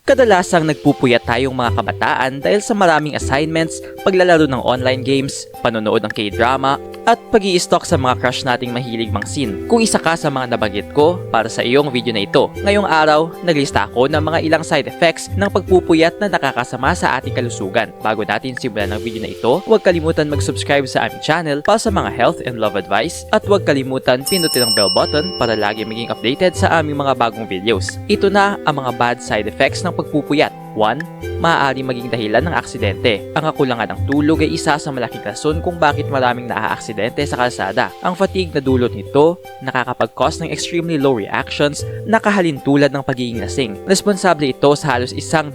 Kadalasang nagpupuyat tayong mga kabataan dahil sa maraming assignments, paglalaro ng online games, panonood ng K-drama, at pag-i-stalk sa mga crush nating mahilig mangsin. Kung isa ka sa mga nabanggit ko para sa iyong video na ito, ngayong araw, naglista ako ng mga ilang side effects ng pagpupuyat na nakakasama sa ating kalusugan. Bago natin simulan ng video na ito, huwag kalimutan mag-subscribe sa aming channel para sa mga health and love advice at huwag kalimutan pindutin ang bell button para lagi maging updated sa aming mga bagong videos. Ito na ang mga bad side effects ng pagpupuyat. 1. Maaari maging dahilan ng aksidente. Ang kakulangan ng tulog ay isa sa malaking rason kung bakit maraming naaaksidente sa kalsada. Ang fatigue na dulot nito, nakakapag-cause ng extremely low reactions na kahalintulad ng pagiging lasing. Responsable ito sa halos 100,000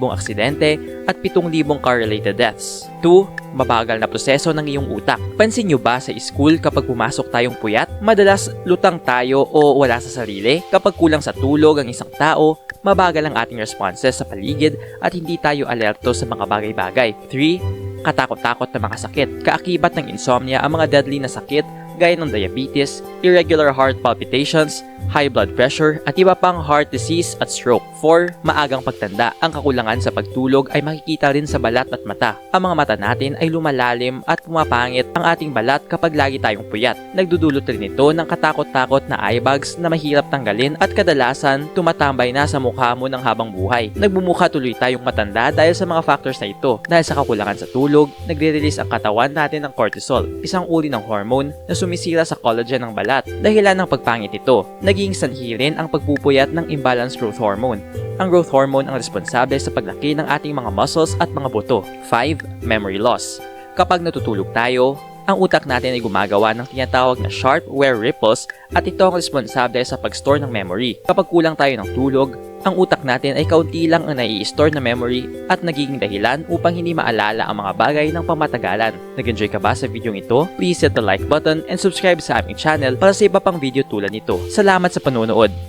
aksidente at 7,000 car-related deaths. 2. Mabagal na proseso ng iyong utak. Pansin nyo ba sa school kapag pumasok tayong puyat, madalas lutang tayo o wala sa sarili? Kapag kulang sa tulog ang isang tao, mabagal ang ating responses sa paligid at hindi tayo alerto sa mga bagay-bagay. 3. Katakot-takot na mga sakit. Kaakibat ng insomnia ang mga deadly na sakit gaya ng diabetes, irregular heart palpitations, high blood pressure, at iba pang heart disease at stroke. 4. Maagang pagtanda. Ang kakulangan sa pagtulog ay makikita rin sa balat at mata. Ang mga mata natin ay lumalalim at pumapangit ang ating balat kapag lagi tayong puyat. Nagdudulot rin ito ng katakot-takot na eye bags na mahirap tanggalin at kadalasan tumatambay na sa mukha mo ng habang buhay. Nagbumukha tuloy tayong matanda dahil sa mga factors na ito. Dahil sa kakulangan sa tulog, nagre-release ang katawan natin ng cortisol, isang uri ng hormone na sumisira sa collagen ng balat. Dahilan ng pagpangit ito, naging sanhi rin ang pagpupuyat ng imbalanced growth hormone. Ang growth hormone ang responsable sa paglaki ng ating mga muscles at mga buto. 5. Memory loss. Kapag natutulog tayo, ang utak natin ay gumagawa ng tinatawag na sharp wear ripples at ito ang responsable sa pag-store ng memory. Kapag kulang tayo ng tulog, ang utak natin ay kaunti lang ang nai-store na memory at nagiging dahilan upang hindi maalala ang mga bagay ng pamatagalan. Nag-enjoy ka ba sa video ito? Please hit the like button and subscribe sa aming channel para sa iba pang video tulad nito. Salamat sa panonood!